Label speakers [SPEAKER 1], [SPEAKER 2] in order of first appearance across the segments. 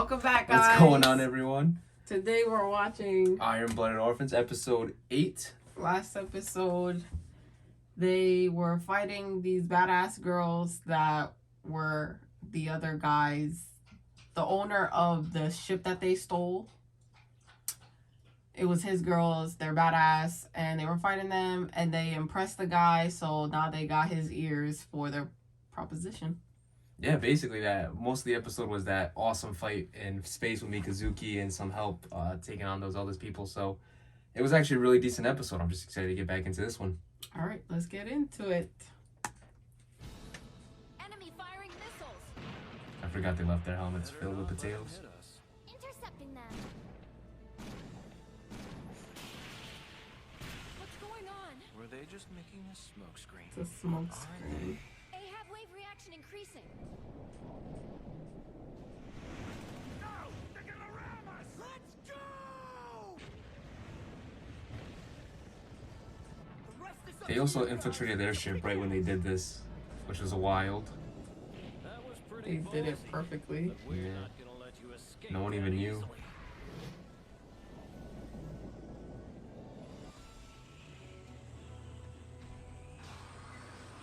[SPEAKER 1] Welcome back, guys.
[SPEAKER 2] What's going on, everyone?
[SPEAKER 1] Today we're watching
[SPEAKER 2] Iron-Blooded Orphans, episode 8.
[SPEAKER 1] Last episode, they were fighting these badass girls that were the other guys, the owner of the ship that they stole. It was his girls, they're badass, and they were fighting them, and they impressed the guy, so now they got his ears for their proposition.
[SPEAKER 2] Yeah, basically that. Most of the episode was that awesome fight in space with Mikazuki and some help taking on those other people. So it was actually a really decent episode. I'm just excited to get back into this one.
[SPEAKER 1] All right, let's get into it.
[SPEAKER 3] Enemy firing missiles.
[SPEAKER 2] I forgot they left their helmets filled with potatoes.
[SPEAKER 3] Intercepting them. What's going on?
[SPEAKER 4] Were they just making a smoke screen?
[SPEAKER 1] It's a smoke screen.
[SPEAKER 3] Ahab wave reaction increasing.
[SPEAKER 4] No! They're gonna ram us! Let's go! The rest is up
[SPEAKER 2] They
[SPEAKER 4] to
[SPEAKER 2] also
[SPEAKER 4] you
[SPEAKER 2] infiltrated
[SPEAKER 4] guys.
[SPEAKER 2] their ship right when they did this, which was wild.
[SPEAKER 5] That was pretty
[SPEAKER 1] They did it
[SPEAKER 5] ballsy,
[SPEAKER 1] perfectly.
[SPEAKER 5] but we're
[SPEAKER 2] Yeah.
[SPEAKER 5] not gonna let you escape
[SPEAKER 2] No one
[SPEAKER 5] that
[SPEAKER 2] even knew.
[SPEAKER 5] easily.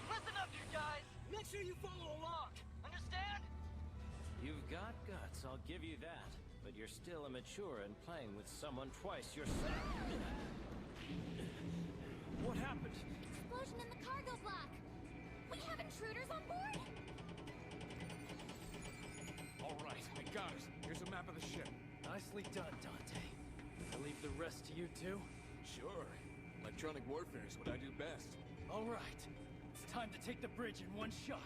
[SPEAKER 4] Listen up, you guys! Make sure you follow along! Understand?
[SPEAKER 5] You've got guts, I'll give you that. But you're still immature and playing with someone twice your size. What happened?
[SPEAKER 3] Explosion in the cargo block. We have intruders on board.
[SPEAKER 6] All right, I got it. Here's a map of the ship.
[SPEAKER 5] Nicely done, Dante. I leave the rest to you two.
[SPEAKER 6] Sure. Electronic warfare is what I do best.
[SPEAKER 5] All right. It's time to take the bridge in one shot.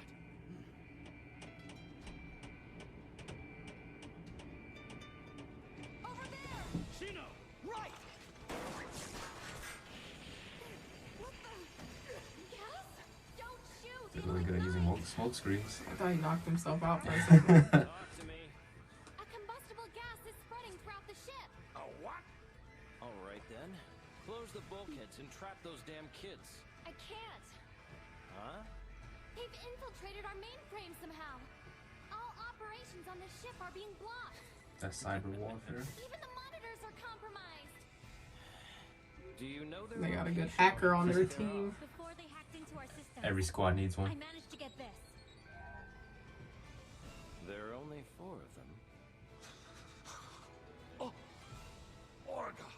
[SPEAKER 3] Over there.
[SPEAKER 5] Shino, right!
[SPEAKER 3] What the? Yes? Don't shoot.
[SPEAKER 2] They're
[SPEAKER 3] It'll
[SPEAKER 2] really good at using
[SPEAKER 3] ignite.
[SPEAKER 2] smoke screens.
[SPEAKER 1] I thought he knocked himself out for a second.
[SPEAKER 5] Talk to me.
[SPEAKER 3] A combustible gas is spreading throughout the ship.
[SPEAKER 6] A what?
[SPEAKER 5] All right then. Close the bulkheads and trap those damn kids.
[SPEAKER 3] I can't.
[SPEAKER 5] Huh?
[SPEAKER 3] They've infiltrated our mainframe somehow. All operations on the ship are being blocked.
[SPEAKER 2] That's cyber warfare.
[SPEAKER 3] Even the monitors are compromised.
[SPEAKER 5] Do you know their
[SPEAKER 1] They got a good
[SPEAKER 5] location?
[SPEAKER 1] hacker on their
[SPEAKER 5] They're
[SPEAKER 1] team.
[SPEAKER 3] Before they hacked into our system,
[SPEAKER 2] Every squad needs
[SPEAKER 3] I
[SPEAKER 2] one.
[SPEAKER 3] managed to get this.
[SPEAKER 5] There are only 4 of them.
[SPEAKER 6] Orga!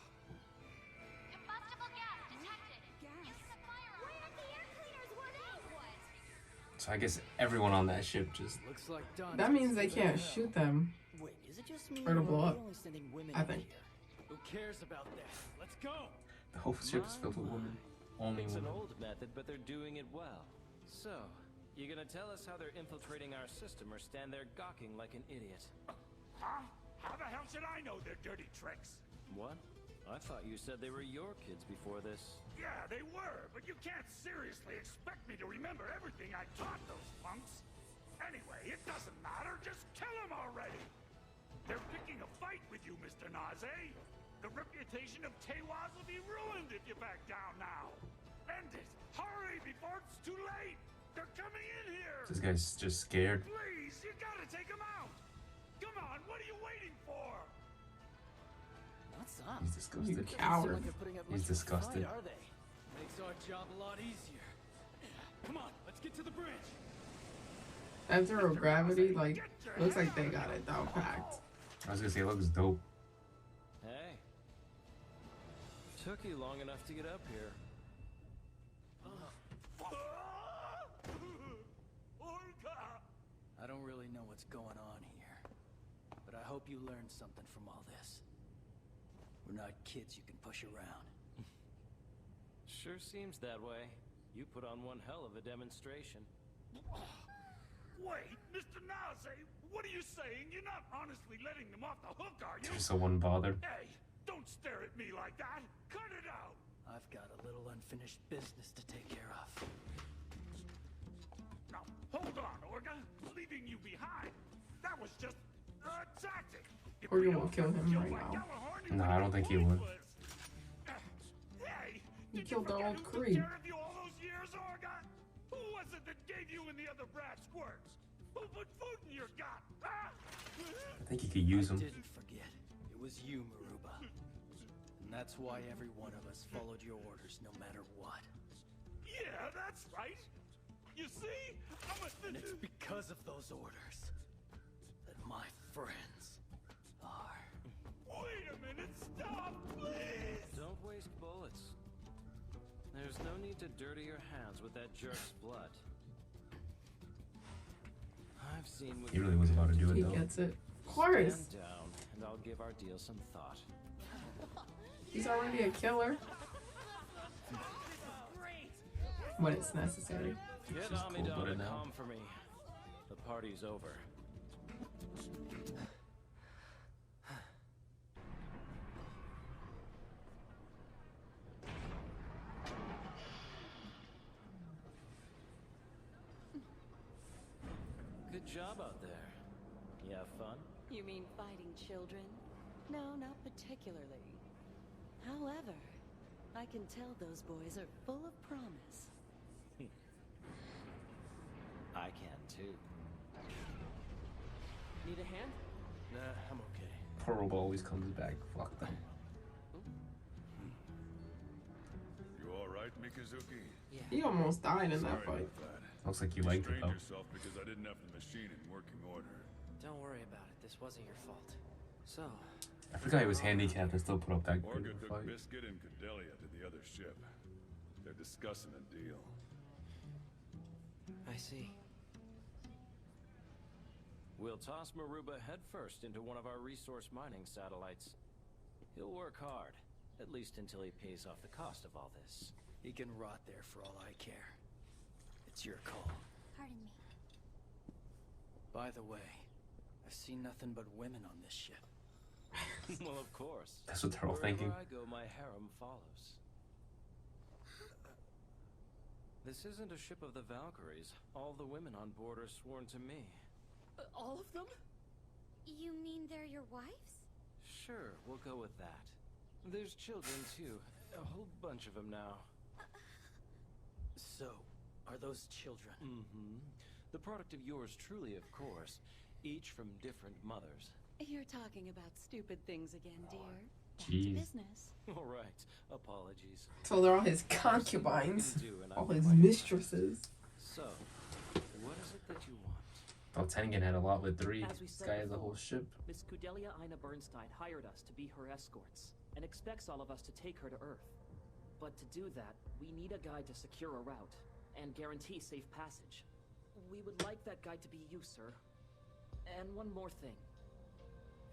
[SPEAKER 3] Combustible gas detected. Use the firearm. Where did the air cleaners were out? What?
[SPEAKER 2] So I guess everyone on that ship just...
[SPEAKER 4] Looks like Dante.
[SPEAKER 1] That means they can't shoot them.
[SPEAKER 4] Wait, is it just me
[SPEAKER 1] Or to
[SPEAKER 4] or
[SPEAKER 1] blow
[SPEAKER 4] are
[SPEAKER 1] up,
[SPEAKER 4] they only sending women
[SPEAKER 1] I
[SPEAKER 4] in
[SPEAKER 1] think.
[SPEAKER 4] here?
[SPEAKER 5] Who cares about that? Let's go!
[SPEAKER 2] The whole ship is filled with women. Only
[SPEAKER 5] It's an
[SPEAKER 2] women.
[SPEAKER 5] old method, but they're doing it well. So, you gonna tell us how they're infiltrating our system or stand there gawking like an idiot?
[SPEAKER 6] Huh? How the hell should I know their dirty tricks?
[SPEAKER 5] What? I thought you said they were your kids before this.
[SPEAKER 6] Yeah, they were, but you can't seriously expect me to remember everything I taught those punks. Anyway, it doesn't matter. Just kill them already. They're picking a fight with you, Mr. Naze. The reputation of Tewaz will be ruined if you back down now. End it. Hurry before it's too late. They're coming in here.
[SPEAKER 2] This guy's just scared.
[SPEAKER 6] Please, you gotta take them out. Come on, what are you waiting for?
[SPEAKER 4] What's up?
[SPEAKER 2] He's disgusted.
[SPEAKER 1] You coward.
[SPEAKER 2] He's disgusted.
[SPEAKER 4] Are they?
[SPEAKER 5] Makes our job a lot easier. Come on, let's get to the bridge.
[SPEAKER 1] That zero gravity, like, looks like they got it down packed.
[SPEAKER 2] I was gonna say, it looks dope.
[SPEAKER 5] Hey. Took you long enough to get up here.
[SPEAKER 6] Orca!
[SPEAKER 4] I don't really know what's going on here, but I hope you learned something from all this. We're not kids you can push around.
[SPEAKER 5] Sure seems that way. You put on one hell of a demonstration.
[SPEAKER 6] Wait, Mr. Naze, what are you saying? You're not honestly letting them off the hook, are you?
[SPEAKER 2] They're so unbothered.
[SPEAKER 6] Hey, don't stare at me like that. Cut it out.
[SPEAKER 4] I've got a little unfinished business to take care of.
[SPEAKER 6] Now, hold on, Orga. Leaving you behind. That was just a tactic. If
[SPEAKER 1] Orga
[SPEAKER 6] we
[SPEAKER 1] will
[SPEAKER 6] all
[SPEAKER 1] kill
[SPEAKER 6] got
[SPEAKER 1] him
[SPEAKER 6] killed
[SPEAKER 1] right
[SPEAKER 6] by
[SPEAKER 1] now.
[SPEAKER 6] Gallahorn,
[SPEAKER 2] No, I don't think he would.
[SPEAKER 6] Hey,
[SPEAKER 1] He
[SPEAKER 6] did
[SPEAKER 1] killed
[SPEAKER 6] you
[SPEAKER 1] their
[SPEAKER 6] forget
[SPEAKER 1] old
[SPEAKER 6] who took
[SPEAKER 1] crew.
[SPEAKER 6] care of you all those years, Orga? Who was it that gave you and the other brat squirts? Who put food in your gut? Huh?
[SPEAKER 2] I think you could use
[SPEAKER 4] I
[SPEAKER 2] them.
[SPEAKER 4] didn't forget. It was you, Maruba. And that's why every one of us followed your orders no matter what.
[SPEAKER 6] Yeah, that's right. You see?
[SPEAKER 4] And it's because of those orders that my friends are...
[SPEAKER 6] Wait a minute, stop, please!
[SPEAKER 5] Don't waste bullets. There's no need to dirty your hands with that jerk's blood. I've seen what
[SPEAKER 2] He really was about to do it
[SPEAKER 1] He
[SPEAKER 2] though.
[SPEAKER 1] gets it. Of course.
[SPEAKER 5] Stand down, and I'll give our deal some thought.
[SPEAKER 1] He's already a killer. When it's necessary.
[SPEAKER 5] Get
[SPEAKER 2] just
[SPEAKER 5] Ami down
[SPEAKER 2] cold-blooded
[SPEAKER 5] to
[SPEAKER 2] now.
[SPEAKER 5] calm for me. The party's over. Good job out there. You have fun?
[SPEAKER 7] You mean fighting children? No, not particularly. However, I can tell those boys are full of promise.
[SPEAKER 5] I can too.
[SPEAKER 4] Need a hand? Nah, I'm okay.
[SPEAKER 2] Horrible always comes back. Fuck them.
[SPEAKER 6] You alright, Mikazuki?
[SPEAKER 4] Yeah.
[SPEAKER 1] He almost died in that fight.
[SPEAKER 2] Looks like you liked it
[SPEAKER 6] Strained
[SPEAKER 2] though.
[SPEAKER 6] yourself because I didn't have the machine in working order.
[SPEAKER 4] Don't worry about it. This wasn't your fault. So,
[SPEAKER 2] I forgot he was handicapped and still put up that good
[SPEAKER 6] Orga
[SPEAKER 2] of a
[SPEAKER 6] took
[SPEAKER 2] fight.
[SPEAKER 6] Biscuit and Cordelia to the other ship. They're discussing a deal.
[SPEAKER 4] I see.
[SPEAKER 5] We'll toss Maruba headfirst into one of our resource mining satellites. He'll work hard, at least until he pays off the cost of all this.
[SPEAKER 4] He can rot there for all I care. It's your call.
[SPEAKER 3] Pardon me.
[SPEAKER 4] By the way, I've seen nothing but women on this ship.
[SPEAKER 5] Well, of course.
[SPEAKER 2] That's what they're all
[SPEAKER 5] Wherever
[SPEAKER 2] thinking.
[SPEAKER 5] I go, my harem follows. This isn't a ship of the Valkyries. All the women on board are sworn to me.
[SPEAKER 7] All of them?
[SPEAKER 3] You mean they're your wives?
[SPEAKER 5] Sure, we'll go with that. There's children, too. A whole bunch of them now.
[SPEAKER 4] So, are those children?
[SPEAKER 5] Mm-hmm. The product of yours truly, of course. Each from different mothers.
[SPEAKER 7] You're talking about stupid things again, dear. Back to
[SPEAKER 2] Jeez.
[SPEAKER 7] business.
[SPEAKER 5] All right. Apologies.
[SPEAKER 1] So they're all his concubines.
[SPEAKER 5] Can do, and
[SPEAKER 1] All
[SPEAKER 5] I'm
[SPEAKER 1] his
[SPEAKER 5] quite
[SPEAKER 1] mistresses.
[SPEAKER 5] So, what is it that you want?
[SPEAKER 2] Oh, Tengen had a lot with 3.
[SPEAKER 8] As we
[SPEAKER 2] This
[SPEAKER 8] said
[SPEAKER 2] guy has a
[SPEAKER 8] before,
[SPEAKER 2] whole ship.
[SPEAKER 8] Miss Kudelia Ina Bernstein hired us to be her escorts, and expects all of us to take her to Earth. But to do that, we need a guide to secure a route, and guarantee safe passage. We would like that guide to be you, sir. And one more thing.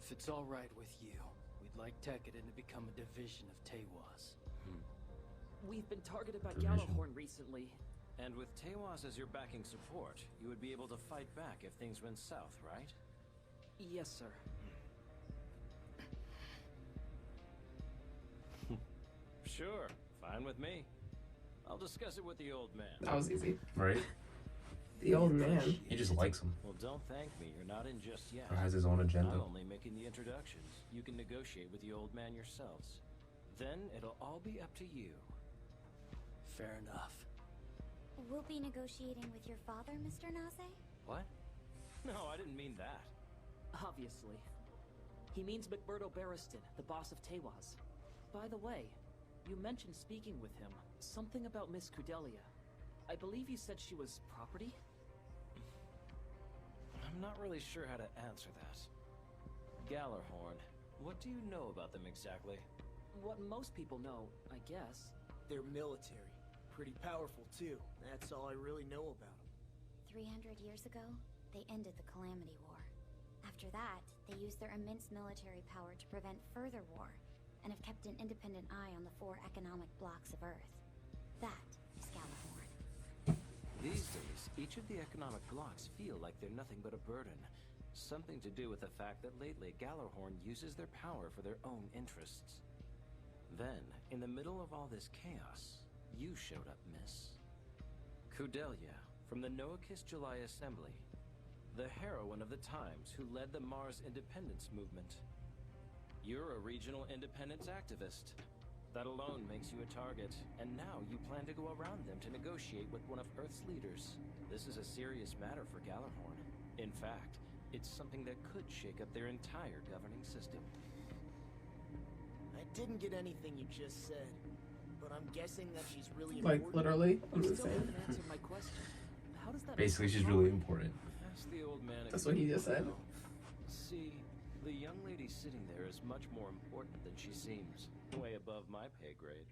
[SPEAKER 4] If it's all right with you, we'd like Tekkadan to become a division of Tewas.
[SPEAKER 8] We've been targeted by
[SPEAKER 2] Division.
[SPEAKER 8] Gallahorn recently.
[SPEAKER 5] And with Tewas as your backing support, you would be able to fight back if things went south, right?
[SPEAKER 8] Yes, sir.
[SPEAKER 5] Sure, fine with me. I'll discuss it with the old man.
[SPEAKER 1] That was easy.
[SPEAKER 2] Right?
[SPEAKER 1] The old man.
[SPEAKER 2] He just likes him.
[SPEAKER 5] Well, don't thank me. You're not in just yet.
[SPEAKER 2] Or has his own agenda.
[SPEAKER 5] I'm only making the introductions. You can negotiate with the old man yourselves. Then it'll all be up to you.
[SPEAKER 4] Fair enough.
[SPEAKER 3] We'll be negotiating with your father, Mr. Nase?
[SPEAKER 5] What? No, I didn't mean that.
[SPEAKER 8] Obviously. He means McMurdo Barristan, the boss of Tewas. By the way, you mentioned speaking with him. Something about Miss Kudelia. I believe you said she was property?
[SPEAKER 5] I'm not really sure how to answer that. Gallahorn, what do you know about them exactly?
[SPEAKER 8] What most people know, I guess.
[SPEAKER 9] They're military. Pretty powerful, too. That's all I really know about them.
[SPEAKER 3] 300 years ago, they ended the Calamity War. After that, they used their immense military power to prevent further war, and have kept an independent eye on the 4 economic blocks of Earth. That is Gallahorn.
[SPEAKER 5] These days, each of the economic blocks feel like they're nothing but a burden. Something to do with the fact that lately Gallahorn uses their power for their own interests. Then, in the middle of all this chaos, you showed up, miss. Kudelia, from the Noakis July Assembly. The heroine of the times who led the Mars independence movement. You're a regional independence activist. That alone makes you a target, and now you plan to go around them to negotiate with one of Earth's leaders. This is a serious matter for Gallahorn. In fact, it's something that could shake up their entire governing system.
[SPEAKER 9] I didn't get anything you just said, but I'm guessing that she's really
[SPEAKER 1] Like,
[SPEAKER 9] important.
[SPEAKER 1] literally, I'm
[SPEAKER 8] You
[SPEAKER 1] just
[SPEAKER 8] still
[SPEAKER 1] saying.
[SPEAKER 8] haven't answered my question. How does that
[SPEAKER 2] Basically,
[SPEAKER 8] make
[SPEAKER 2] she's
[SPEAKER 8] her
[SPEAKER 2] really
[SPEAKER 8] wrong?
[SPEAKER 2] important.
[SPEAKER 5] Ask the old man.
[SPEAKER 1] That's what he just said.
[SPEAKER 5] See, the young lady sitting there is much more important than she seems. Way above my pay grade.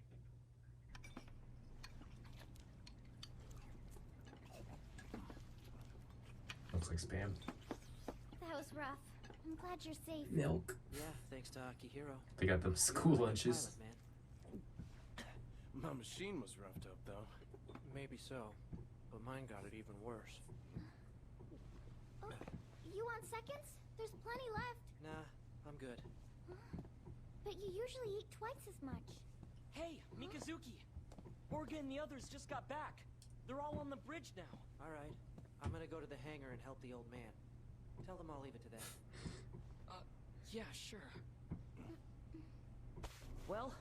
[SPEAKER 2] Looks like spam.
[SPEAKER 3] That was rough. I'm glad you're safe.
[SPEAKER 1] Milk.
[SPEAKER 8] Yeah, thanks to Akihiro.
[SPEAKER 2] They got them school lunches.
[SPEAKER 8] Pilot, man.
[SPEAKER 10] My machine was roughed up, though.
[SPEAKER 8] Maybe so, but mine got it even worse.
[SPEAKER 3] Oh, you want seconds? There's plenty left.
[SPEAKER 8] Nah, I'm good.
[SPEAKER 3] But you usually eat twice as much.
[SPEAKER 8] Hey, Mikazuki! Orga and the others just got back. They're all on the bridge now. All right, I'm gonna go to the hangar and help the old man. Tell them I'll leave it to them. Yeah, sure. Well,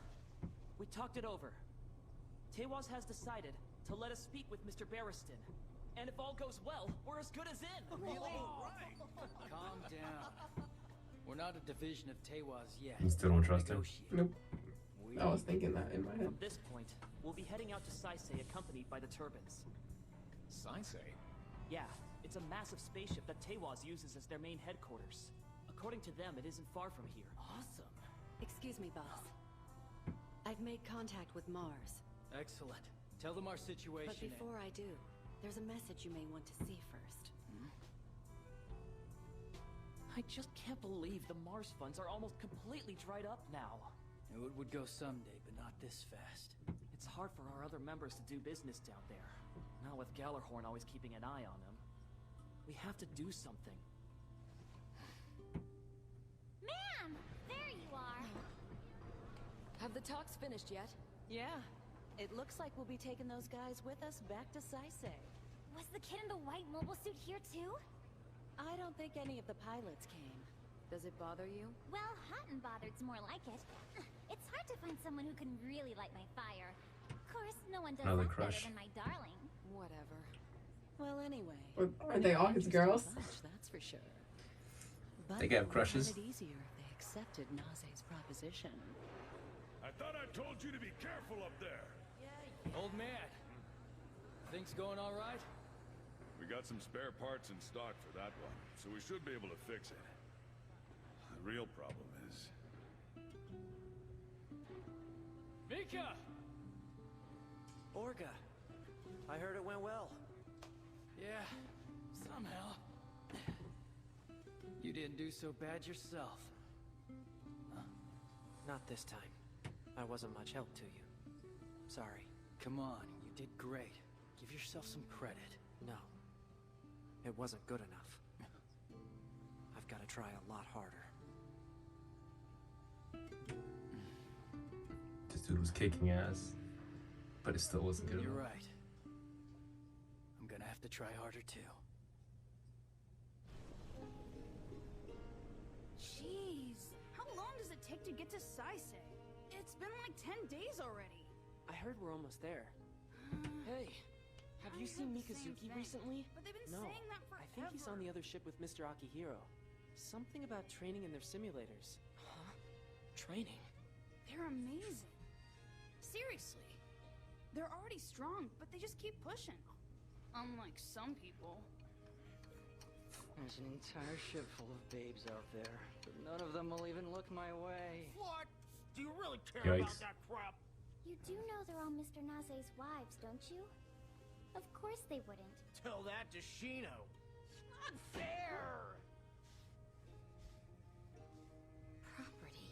[SPEAKER 8] we talked it over. Tewaz has decided to let us speak with Mr. Barristan. And if all goes well, we're as good as in.
[SPEAKER 4] Really? Calm down. We're not a division of Tewaz yet.
[SPEAKER 2] You still don't trust him?
[SPEAKER 4] Negotiate.
[SPEAKER 1] Nope.
[SPEAKER 4] We
[SPEAKER 1] I was thinking that in my head.
[SPEAKER 8] From this point, we'll be heading out to Saisei accompanied by the turbines.
[SPEAKER 10] Saisei?
[SPEAKER 8] Yeah, it's a massive spaceship that Tewaz uses as their main headquarters. According to them, it isn't far from here.
[SPEAKER 4] Awesome.
[SPEAKER 7] Excuse me, boss. I've made contact with Mars.
[SPEAKER 4] Excellent. Tell them our situation.
[SPEAKER 7] But before I do, there's a message you may want to see first.
[SPEAKER 8] I just can't believe the Mars funds are almost completely dried up now.
[SPEAKER 4] It would go someday, but not this fast.
[SPEAKER 8] It's hard for our other members to do business down there. Not with Gallarhorn always keeping an eye on them. We have to do something.
[SPEAKER 3] Ma'am! There you are!
[SPEAKER 7] Have the talks finished yet? Yeah. It looks like we'll be taking those guys with us back to Saisei.
[SPEAKER 3] Was the kid in the white mobile suit here too?
[SPEAKER 7] I don't think any of the pilots came. Does it bother you?
[SPEAKER 3] Well, hot and bothered's more like it. It's hard to find someone who can really light my fire. Of course, no one does
[SPEAKER 2] Another
[SPEAKER 3] that
[SPEAKER 2] crush.
[SPEAKER 3] better than my darling.
[SPEAKER 7] Whatever. Well, anyway.
[SPEAKER 1] Aren't they all his girls?
[SPEAKER 7] Bunch, that's for sure. But
[SPEAKER 2] They could have crushes.
[SPEAKER 7] It easier if they accepted Naze's proposition.
[SPEAKER 6] I thought I told you to be careful up there.
[SPEAKER 4] Old man. Things going all right?
[SPEAKER 6] We got some spare parts in stock for that one, so we should be able to fix it. The real problem is...
[SPEAKER 4] Mika!
[SPEAKER 8] Orga, I heard it went well.
[SPEAKER 4] Yeah, somehow. You didn't do so bad yourself.
[SPEAKER 8] Not this time. I wasn't much help to you. Sorry.
[SPEAKER 4] Come on, you did great. Give yourself some credit.
[SPEAKER 8] No. It wasn't good enough. I've got to try a lot harder.
[SPEAKER 2] This dude was kicking ass, but it still wasn't good
[SPEAKER 4] You're
[SPEAKER 2] enough.
[SPEAKER 4] right. I'm gonna have to try harder too.
[SPEAKER 11] Jeez, how long does it take to get to Saisei? It's been like 10 days already.
[SPEAKER 8] I heard we're almost there. Hey, have you seen Mikazuki recently?
[SPEAKER 11] But they've been
[SPEAKER 8] No,
[SPEAKER 11] saying that forever.
[SPEAKER 8] I think he's on the other ship with Mr. Akihiro. Something about training in their simulators. Huh? Training?
[SPEAKER 11] They're amazing. Seriously. They're already strong, but they just keep pushing. Unlike some people.
[SPEAKER 12] There's an entire ship full of babes out there, but none of them will even look my way.
[SPEAKER 9] What? Do you really care about
[SPEAKER 2] Yikes.
[SPEAKER 9] that crap?
[SPEAKER 3] You do know they're all Mr. Naze's wives, don't you? Of course they wouldn't.
[SPEAKER 9] Tell that to Shino. Not fair!
[SPEAKER 3] Property.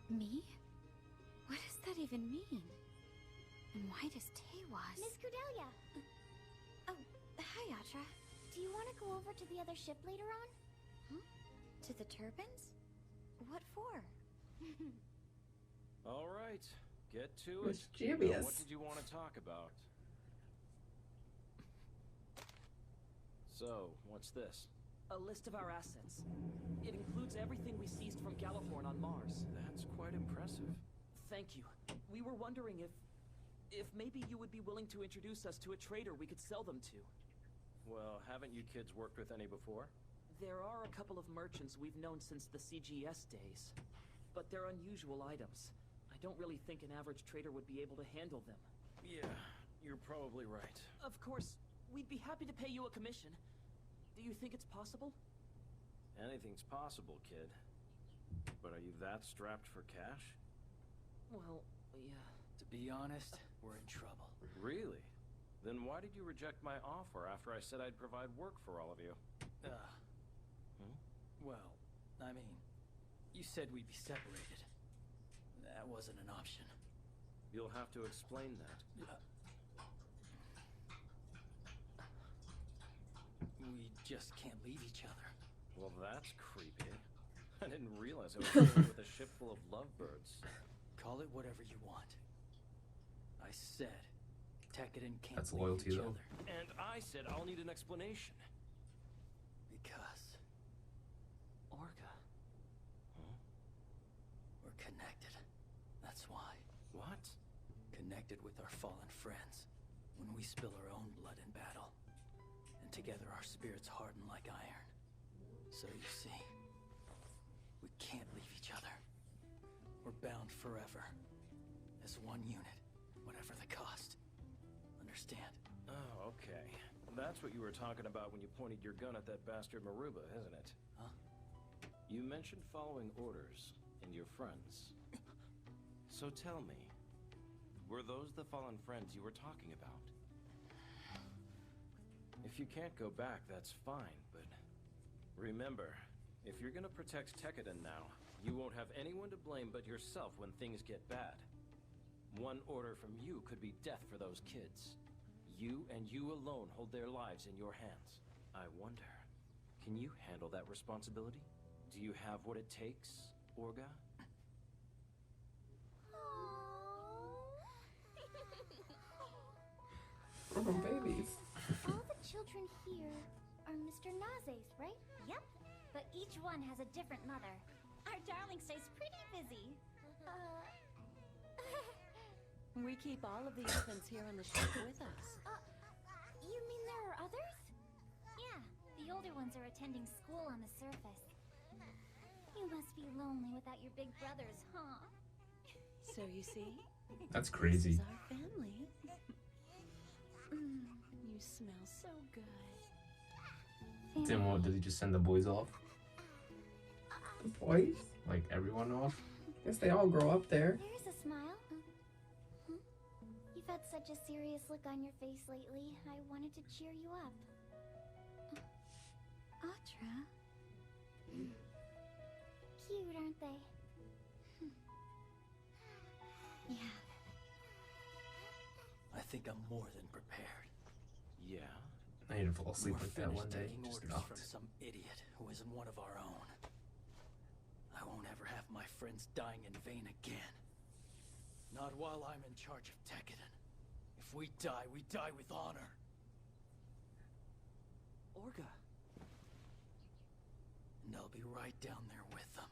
[SPEAKER 3] Me? What does that even mean? And why does Tewaz... Miss Cordelia! Oh, hi, Atra. Do you want to go over to the other ship later on? Huh? To the turbines? What for?
[SPEAKER 5] All right, get to it.
[SPEAKER 1] Mischievous.
[SPEAKER 5] What did you want to talk about? So, what's this?
[SPEAKER 8] A list of our assets. It includes everything we seized from Gallarhorn on Mars.
[SPEAKER 5] That's quite impressive.
[SPEAKER 8] Thank you. We were wondering if maybe you would be willing to introduce us to a trader we could sell them to.
[SPEAKER 5] Well, haven't you kids worked with any before?
[SPEAKER 8] There are a couple of merchants we've known since the CGS days. But they're unusual items. I don't really think an average trader would be able to handle them.
[SPEAKER 5] Yeah, you're probably right.
[SPEAKER 8] Of course, we'd be happy to pay you a commission. Do you think it's possible?
[SPEAKER 5] Anything's possible, kid. But are you that strapped for cash?
[SPEAKER 8] Well, yeah.
[SPEAKER 4] To be honest, we're in trouble.
[SPEAKER 5] Really? Then why did you reject my offer after I said I'd provide work for all of you?
[SPEAKER 4] Well, I mean, you said we'd be separated. That wasn't an option.
[SPEAKER 5] You'll have to explain that.
[SPEAKER 4] We just can't leave each other.
[SPEAKER 5] Well, that's creepy. I didn't realize I was dealing with a ship full of lovebirds.
[SPEAKER 4] Call it whatever you want. I said, Tekkadan can't
[SPEAKER 2] That's
[SPEAKER 4] leave
[SPEAKER 2] loyalty,
[SPEAKER 4] each
[SPEAKER 2] though.
[SPEAKER 4] other.
[SPEAKER 5] And I said I'll need an explanation.
[SPEAKER 4] Because
[SPEAKER 8] Orga.
[SPEAKER 4] we're connected. That's why.
[SPEAKER 5] What?
[SPEAKER 4] Connected with our fallen friends. When we spill our own blood in battle. And together our spirits harden like iron. So you see, we can't leave each other. We're bound forever. As one unit, whatever the cost. Understand?
[SPEAKER 5] Oh, okay. That's what you were talking about when you pointed your gun at that bastard Maruba, isn't it?
[SPEAKER 4] Huh?
[SPEAKER 5] You mentioned following orders and your friends. So tell me, were those the fallen friends you were talking about? If you can't go back, that's fine, but remember, if you're gonna protect Tekkadan now, you won't have anyone to blame but yourself when things get bad. One order from you could be death for those kids. You and you alone hold their lives in your hands. I wonder, can you handle that responsibility? Do you have what it takes, Orga?
[SPEAKER 1] Oh, babies.
[SPEAKER 3] All the children here are Mr. Naze's, right?
[SPEAKER 13] Yep, but each one has a different mother. Our darling stays pretty busy.
[SPEAKER 7] We keep all of the infants here on the ship with us.
[SPEAKER 3] You mean there are others?
[SPEAKER 13] Yeah, the older ones are attending school on the surface. You must be lonely without your big brothers, huh?
[SPEAKER 7] So you see?
[SPEAKER 2] That's crazy.
[SPEAKER 7] This is our family. You smell so good.
[SPEAKER 2] Then what, did he just send the boys off?
[SPEAKER 1] The boys?
[SPEAKER 2] Like everyone off?
[SPEAKER 1] Guess they all grow up there.
[SPEAKER 3] There's a smile. You've had such a serious look on your face lately. I wanted to cheer you up. Atra. Cute, aren't they? Yeah.
[SPEAKER 4] I think I'm more than prepared.
[SPEAKER 5] Yeah?
[SPEAKER 2] I need to fall asleep
[SPEAKER 4] We're
[SPEAKER 2] like that one
[SPEAKER 4] finished
[SPEAKER 2] day.
[SPEAKER 4] taking
[SPEAKER 2] Just
[SPEAKER 4] orders
[SPEAKER 2] knocked.
[SPEAKER 4] from some idiot who isn't one of our own. I won't ever have my friends dying in vain again. Not while I'm in charge of Tekkadan. If we die with honor.
[SPEAKER 8] Orga.
[SPEAKER 4] And I'll be right down there with them.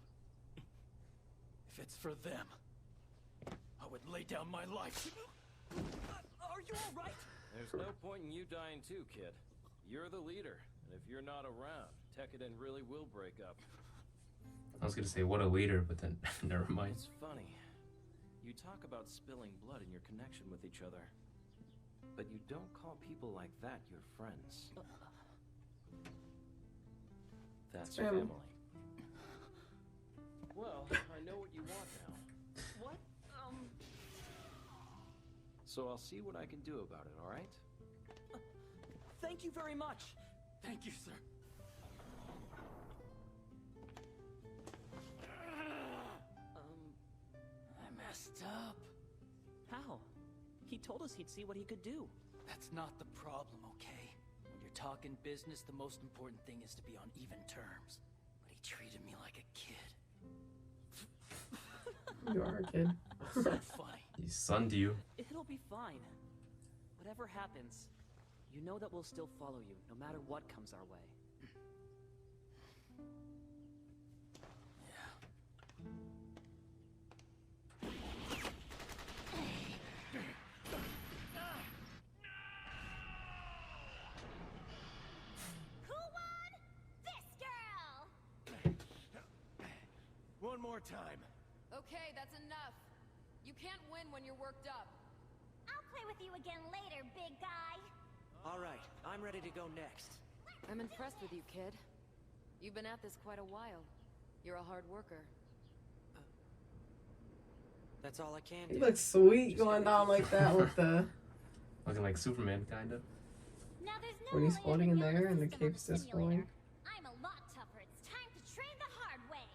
[SPEAKER 4] If it's for them, I would lay down my life.
[SPEAKER 8] Are you alright?
[SPEAKER 5] There's no point in you dying too, kid. You're the leader, and if you're not around, Tekkadan really will break up.
[SPEAKER 2] I was gonna say, what a leader, but then never mind.
[SPEAKER 5] It's funny. You talk about spilling blood in your connection with each other. But you don't call people like that your friends. That's
[SPEAKER 1] Family.
[SPEAKER 5] family. Well, I know what you want now.
[SPEAKER 8] What?
[SPEAKER 5] So I'll see what I can do about it, alright?
[SPEAKER 8] Thank you very much.
[SPEAKER 4] Thank you, sir. I messed up.
[SPEAKER 8] How? He told us he'd see what he could do.
[SPEAKER 4] That's not the problem, okay? When you're talking business, the most important thing is to be on even terms. But he treated me like a kid.
[SPEAKER 1] You are a kid.
[SPEAKER 4] So funny.
[SPEAKER 2] He sunned you.
[SPEAKER 8] It'll be fine. Whatever happens, you know that we'll still follow you, no matter what comes our way.
[SPEAKER 9] one more time.
[SPEAKER 14] Okay, that's enough. You can't win when you're worked up.
[SPEAKER 13] I'll play with you again later, big guy.
[SPEAKER 15] All right, I'm ready to go next.
[SPEAKER 14] I'm impressed with you, kid. You've been at this quite a while. You're a hard worker.
[SPEAKER 15] That's all I can do.
[SPEAKER 1] He looks sweet going down like that with the...
[SPEAKER 2] Looking like Superman, kind of.
[SPEAKER 13] Now there's no
[SPEAKER 1] When he's
[SPEAKER 13] way I
[SPEAKER 1] floating
[SPEAKER 13] can
[SPEAKER 1] in
[SPEAKER 13] nail
[SPEAKER 1] there
[SPEAKER 13] the
[SPEAKER 1] and the
[SPEAKER 13] system on
[SPEAKER 1] cape's just
[SPEAKER 13] simulator.
[SPEAKER 1] flowing.
[SPEAKER 13] I'm a lot tougher. It's time to train the hard way.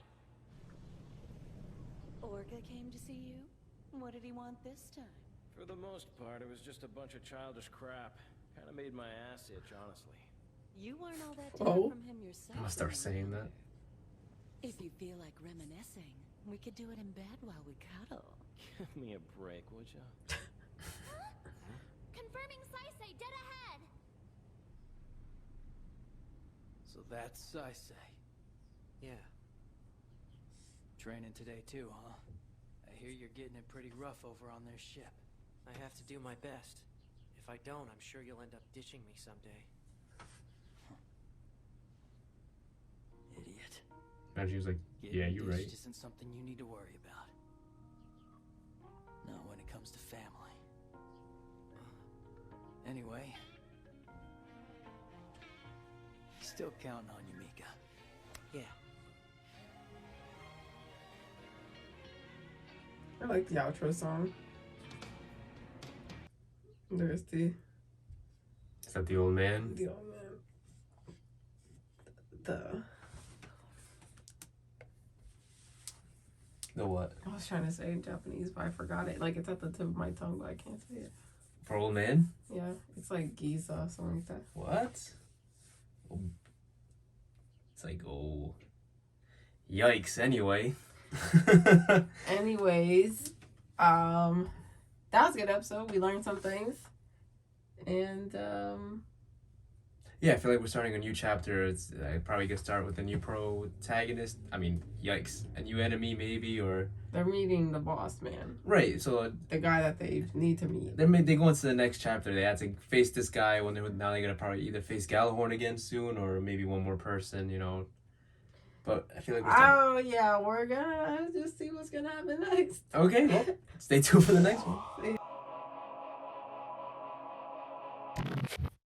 [SPEAKER 7] Orca came to see you? What did he want this time?
[SPEAKER 10] For the most part, it was just a bunch of childish crap. Kind of made my ass itch, honestly.
[SPEAKER 7] You aren't all that different from him yourself.
[SPEAKER 2] I'm gonna start saying that.
[SPEAKER 7] If you feel like reminiscing, we could do it in bed while we cuddle.
[SPEAKER 10] Give me a break, would ya?
[SPEAKER 13] Confirming Saisei dead ahead.
[SPEAKER 4] So that's Saisei.
[SPEAKER 15] Yeah.
[SPEAKER 4] Training today too, huh? I hear you're getting it pretty rough over on their ship.
[SPEAKER 15] I have to do my best. If I don't, I'm sure you'll end up ditching me someday.
[SPEAKER 4] Idiot.
[SPEAKER 2] Imagine he was like,
[SPEAKER 4] Getting
[SPEAKER 2] yeah, you're right.
[SPEAKER 4] ditched isn't something you need to worry about. Not when it comes to family. Anyway. Still counting on you, Mika.
[SPEAKER 15] Yeah.
[SPEAKER 1] I like the outro song. There's
[SPEAKER 2] Is that the old man?
[SPEAKER 1] the old man.
[SPEAKER 2] The what?
[SPEAKER 1] I was trying to say it in Japanese, but I forgot it. Like, it's at the tip of my tongue, but I can't say it.
[SPEAKER 2] For old man?
[SPEAKER 1] Yeah, it's like Giza, something like that.
[SPEAKER 2] What? It's like, oh. Yikes, anyway.
[SPEAKER 1] Anyways, that was a good episode. We learned some things. And,
[SPEAKER 2] yeah, I feel like we're starting a new chapter. It's probably gonna start with a new protagonist. I mean, yikes, a new enemy maybe, or
[SPEAKER 1] they're meeting the boss man.
[SPEAKER 2] Right. So
[SPEAKER 1] the guy that they need to meet.
[SPEAKER 2] They go into the next chapter. They have to face this guy. Now they're gonna probably either face Galahorn again soon, or maybe one more person. You know. But I feel like
[SPEAKER 1] we're gonna just see what's gonna happen next.
[SPEAKER 2] Okay, well, stay tuned for the next one.